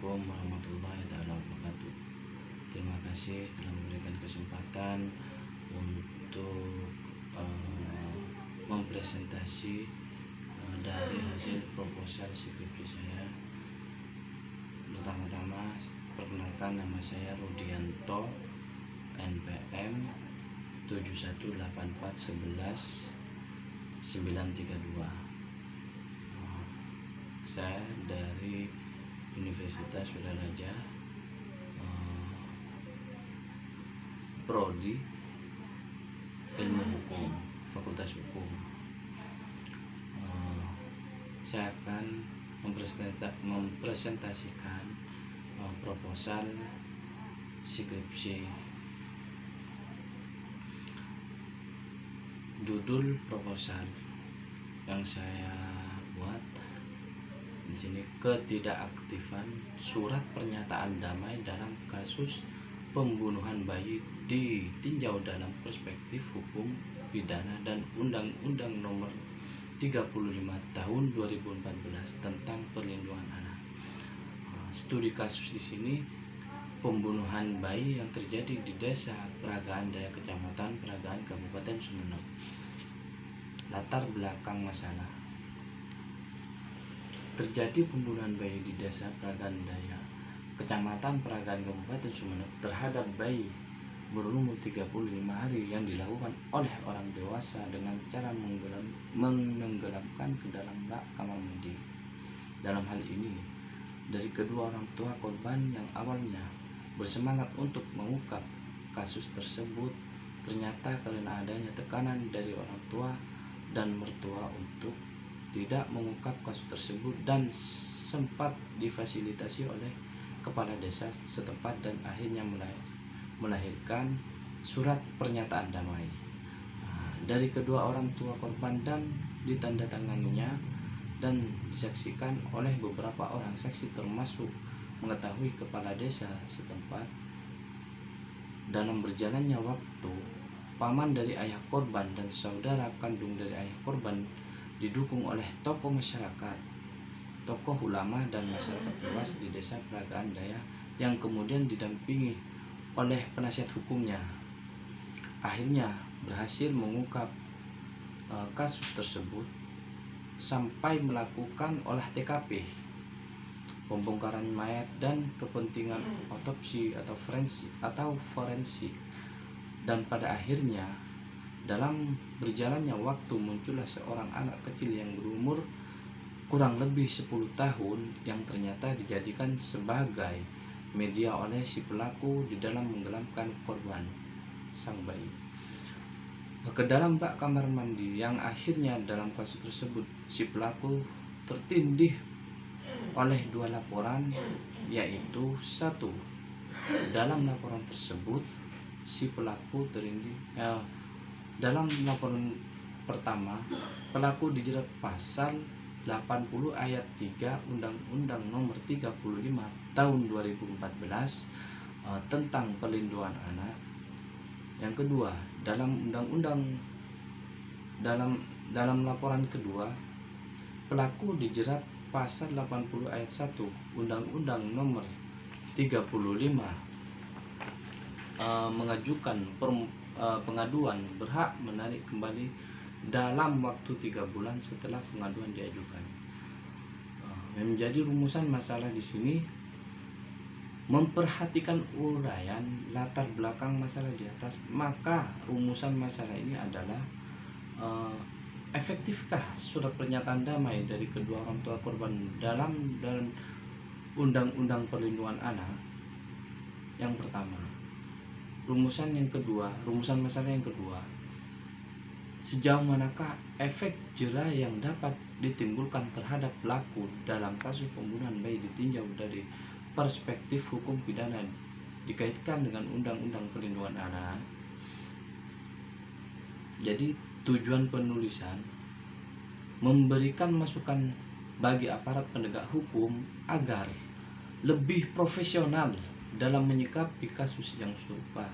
Assalamualaikum warahmatullahi wabarakatuh. Terima kasih telah memberikan kesempatan untuk mempresentasi dari hasil proposal skripsi saya. Pertama-tama perkenalkan, nama saya Rudianto, NPM 718411932. Saya dari Universitas Sudaraja, Prodi Ilmu Hukum, Fakultas Hukum. Saya akan mempresentasikan proposal skripsi. Judul proposal yang saya buat di sini, ketidakaktifan surat pernyataan damai dalam kasus pembunuhan bayi ditinjau dalam perspektif hukum pidana dan Undang-Undang Nomor 35 Tahun 2014 tentang Perlindungan Anak. Studi kasus di sini pembunuhan bayi yang terjadi di Desa Peragaan Daya, Kecamatan Peragaan, Kabupaten Sumeneb. Latar belakang masalah: terjadi pembunuhan bayi di Desa Peragaan Daya, Kecamatan Peragaan, Kabupaten Sumeneb terhadap bayi berumur 35 hari yang dilakukan oleh orang dewasa dengan cara menenggelamkan ke dalam bak kamar mandi. Dalam hal ini, dari kedua orang tua korban yang awalnya bersemangat untuk mengungkap kasus tersebut, ternyata karena adanya tekanan dari orang tua dan mertua untuk tidak mengungkap kasus tersebut dan sempat difasilitasi oleh kepala desa setempat dan akhirnya melahirkan surat pernyataan damai dari kedua orang tua korban dan ditandatanganinya dan disaksikan oleh beberapa orang saksi, termasuk mengetahui kepala desa setempat. Dalam berjalannya waktu, paman dari ayah korban dan saudara kandung dari ayah korban didukung oleh tokoh masyarakat, tokoh ulama dan masyarakat luas di Desa Peragaan Daya yang kemudian didampingi oleh penasihat hukumnya, akhirnya berhasil mengungkap kasus tersebut sampai melakukan olah TKP, pembongkaran mayat dan kepentingan otopsi atau forensik. Dan pada akhirnya, dalam berjalannya waktu, muncullah seorang anak kecil yang berumur kurang lebih 10 tahun yang ternyata dijadikan sebagai media oleh si pelaku di dalam menggelamkan korban sang bayi ke dalam bak kamar mandi, yang akhirnya dalam kasus tersebut si pelaku tertindih oleh dua laporan, yaitu satu, dalam laporan tersebut si pelaku dalam laporan pertama, pelaku dijerat pasal 80 ayat 3 Undang-Undang Nomor 35 Tahun 2014 tentang Perlindungan Anak. Yang kedua, dalam laporan kedua, pelaku dijerat pasal 80 ayat 1 Undang-Undang Nomor 35 mengajukan pengaduan berhak menarik kembali dalam waktu 3 bulan setelah pengaduan diajukan. Menjadi rumusan masalah di sini, memperhatikan uraian latar belakang masalah di atas, maka rumusan masalah ini adalah efektifkah surat pernyataan damai dari kedua orang tua korban dalam Undang-Undang Perlindungan Anak. Yang pertama. Rumusan masalah yang kedua, sejauh manakah efek jera yang dapat ditimbulkan terhadap pelaku dalam kasus pembunuhan bayi ditinjau dari perspektif hukum pidana dikaitkan dengan Undang-Undang Perlindungan Anak. Jadi tujuan penulisan memberikan masukan bagi aparat penegak hukum agar lebih profesional dalam menyikapi kasus yang serupa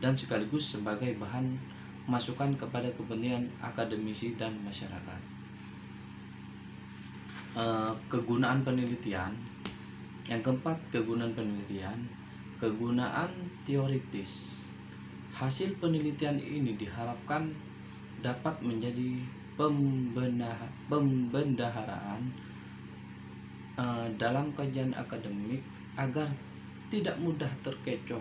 dan sekaligus sebagai bahan masukan kepada kepentingan akademisi dan masyarakat. Kegunaan penelitian Yang keempat, kegunaan penelitian. Kegunaan teoritis. Hasil penelitian ini diharapkan dapat menjadi pembendaharaan dalam kajian akademik agar tidak mudah terkecoh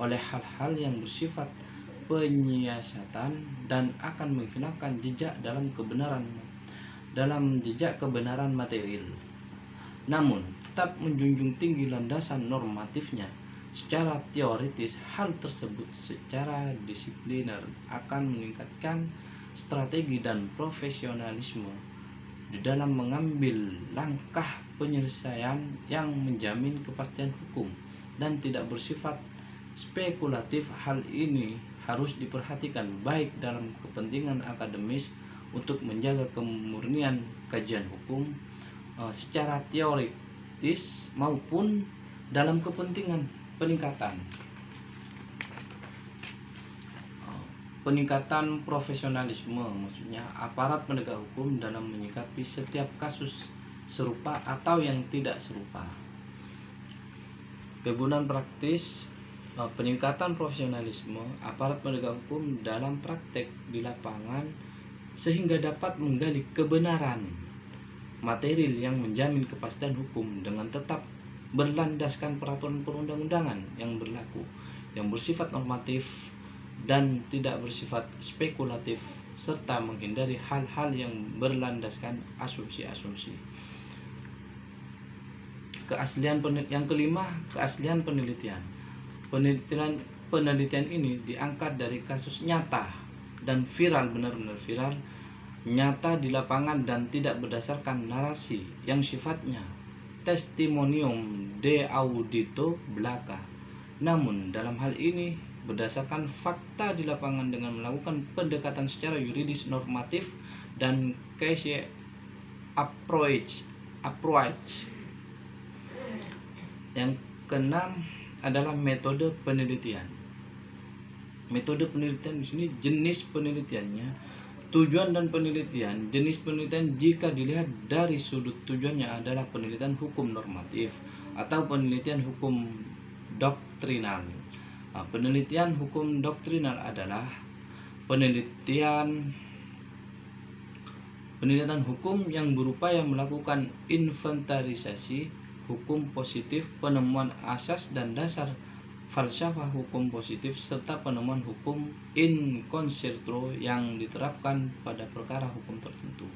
oleh hal-hal yang bersifat penyiasatan dan akan menghilangkan jejak kebenaran material. Namun, tetap menjunjung tinggi landasan normatifnya. Secara teoritis, hal tersebut secara disipliner akan meningkatkan strategi dan profesionalisme di dalam mengambil langkah penyelesaian yang menjamin kepastian hukum dan tidak bersifat spekulatif. Hal ini harus diperhatikan baik dalam kepentingan akademis untuk menjaga kemurnian kajian hukum secara teoritis maupun dalam kepentingan peningkatan profesionalisme, maksudnya aparat penegak hukum dalam menyikapi setiap kasus serupa atau yang tidak serupa. Kegunaan praktis, peningkatan profesionalisme aparat penegak hukum dalam praktek di lapangan sehingga dapat menggali kebenaran material yang menjamin kepastian hukum dengan tetap berlandaskan peraturan perundang-undangan yang berlaku, yang bersifat normatif dan tidak bersifat spekulatif, serta menghindari hal-hal yang berlandaskan asumsi-asumsi. Yang kelima, keaslian penelitian. Penelitian ini diangkat dari kasus nyata dan viral, benar-benar viral, nyata di lapangan dan tidak berdasarkan narasi yang sifatnya testimonium de audito belaka. Namun dalam hal ini berdasarkan fakta di lapangan dengan melakukan pendekatan secara yuridis normatif dan case approach. Yang keenam adalah metode penelitian. Metode penelitian di sini jenis penelitiannya, tujuan dan penelitian. Jenis penelitian jika dilihat dari sudut tujuannya adalah penelitian hukum normatif atau penelitian hukum doktrinal. Penelitian hukum doktrinal adalah penelitian hukum yang berupaya melakukan inventarisasi hukum positif, penemuan asas dan dasar falsafah hukum positif, serta penemuan hukum in concerto yang diterapkan pada perkara hukum tertentu.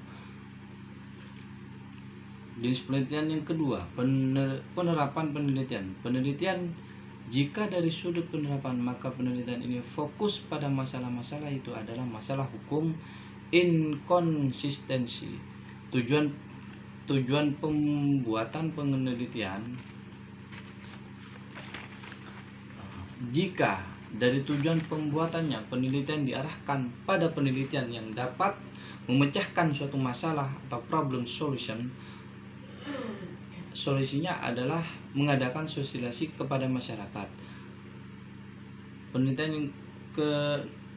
Jenis penelitian yang kedua, penerapan penelitian. Penelitian jika dari sudut penerapan, maka penelitian ini fokus pada masalah-masalah itu adalah masalah hukum inkonsistensi. Tujuan pembuatan penelitian. Jika dari tujuan pembuatannya penelitian diarahkan pada penelitian yang dapat memecahkan suatu masalah atau problem solution, solusinya adalah mengadakan sosialisasi kepada masyarakat. Penelitian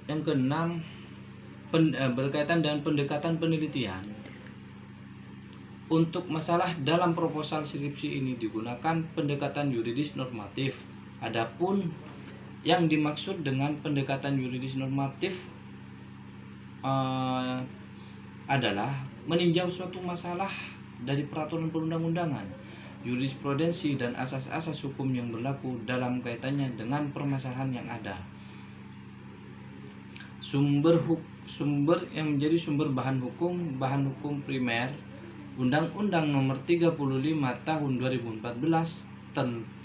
yang keenam berkaitan dengan pendekatan penelitian. Untuk masalah dalam proposal skripsi ini digunakan pendekatan yuridis normatif. Adapun yang dimaksud dengan pendekatan yuridis normatif adalah meninjau suatu masalah dari peraturan perundang-undangan, jurisprudensi dan asas-asas hukum yang berlaku dalam kaitannya dengan permasalahan yang ada. Sumber yang menjadi sumber bahan hukum primer, Undang-Undang Nomor 35 Tahun 2014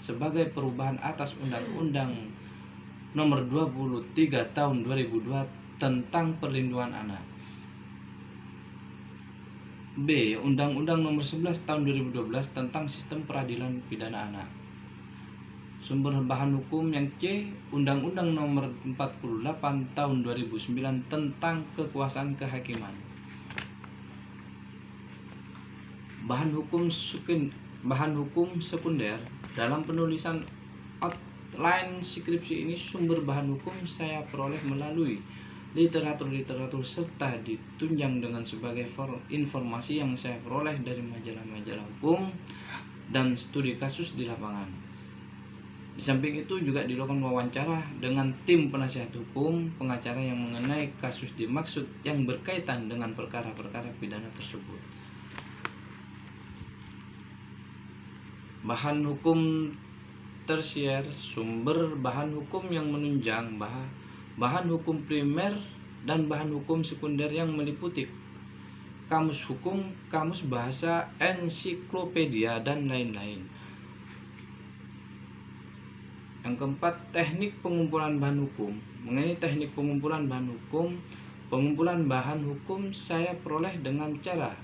sebagai perubahan atas Undang-Undang Nomor 23 Tahun 2002 tentang perlindungan anak. B. Undang-Undang Nomor 11 Tahun 2012 tentang sistem peradilan pidana anak. Sumber bahan hukum yang C. Undang-Undang Nomor 48 Tahun 2009 tentang kekuasaan kehakiman. Bahan hukum sekunder. Dalam penulisan outline skripsi ini, sumber bahan hukum saya peroleh melalui literatur serta ditunjang dengan sebagai informasi yang saya peroleh dari majalah-majalah hukum, dan studi kasus di lapangan. Di samping itu juga dilakukan wawancara dengan tim penasihat hukum pengacara yang mengenai kasus dimaksud yang berkaitan dengan perkara-perkara pidana tersebut. Bahan hukum tersier, sumber bahan hukum yang menunjang, bahan hukum primer dan bahan hukum sekunder yang meliputi kamus hukum, kamus bahasa, ensiklopedia, dan lain-lain. Yang keempat, teknik pengumpulan bahan hukum. Mengenai teknik pengumpulan bahan bahan hukum saya peroleh dengan cara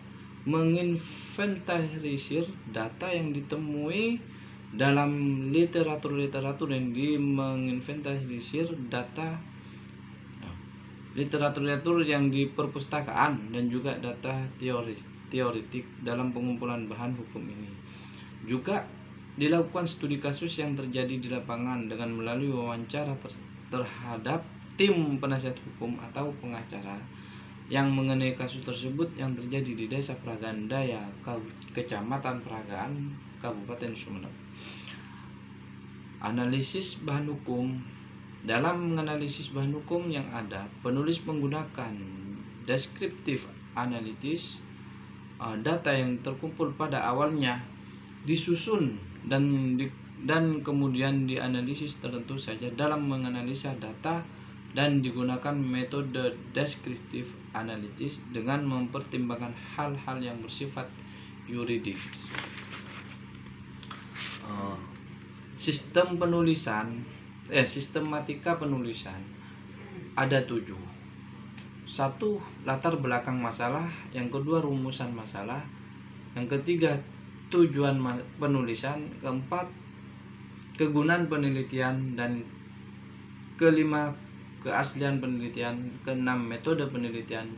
menginventarisir data yang ditemui dalam literatur yang menginventarisir data literatur yang di perpustakaan dan juga data teoritik dalam pengumpulan bahan hukum ini. Juga dilakukan studi kasus yang terjadi di lapangan dengan melalui wawancara terhadap tim penasihat hukum atau pengacara yang mengenai kasus tersebut yang terjadi di Desa Pragandaya, Kecamatan Peragaan, Kabupaten Sumeneb. Analisis bahan hukum. Dalam menganalisis bahan hukum yang ada, penulis menggunakan deskriptif analitis. Data yang terkumpul pada awalnya disusun dan kemudian dianalisis tentu saja dalam menganalisa data dan digunakan metode deskriptif analitis dengan mempertimbangkan hal-hal yang bersifat yuridis. Sistematika penulisan ada 7. 1. Latar belakang masalah. Yang kedua, rumusan masalah. Yang ketiga, tujuan penulisan. Keempat, kegunaan penelitian. Dan kelima, keaslian penelitian. Keenam, metode penelitian.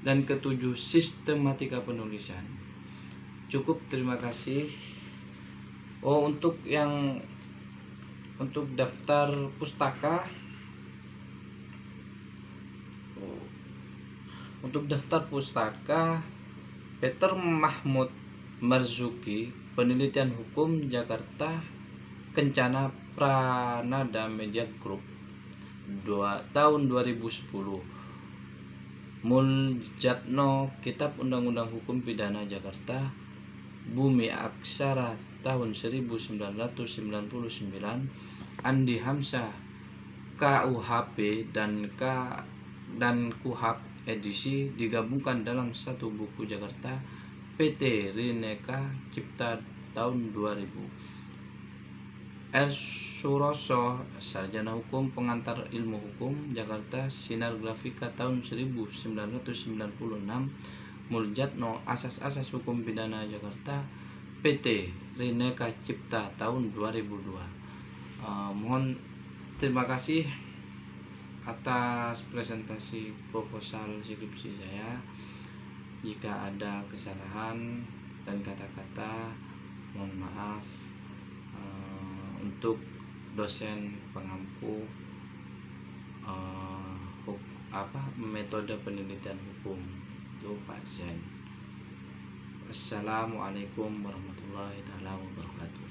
Dan ketujuh, sistematika penulisan. Cukup, terima kasih. Untuk daftar pustaka, Peter Mahmud Marzuki, Penelitian Hukum, Jakarta, Kencana Pranada Media Group, tahun 2010. Muljatno, Kitab Undang-Undang Hukum Pidana, Jakarta. Bumi Aksara, tahun 1999. Andi Hamzah, KUHP dan KUHP edisi digabungkan dalam satu buku, Jakarta. PT Rineka Cipta, tahun 2000. R. Suroso, Sarjana Hukum, Pengantar Ilmu Hukum, Jakarta. Sinar Grafika, tahun 1996. Muljatno, Asas-asas Hukum Pidana, Jakarta. PT Rineka Cipta, tahun 2002. Mohon terima kasih atas presentasi proposal skripsi saya. Jika ada kesalahan dan kata-kata, mohon maaf. Untuk dosen pengampu metode penelitian hukum itu Pak Zen. Assalamualaikum warahmatullahi wabarakatuh.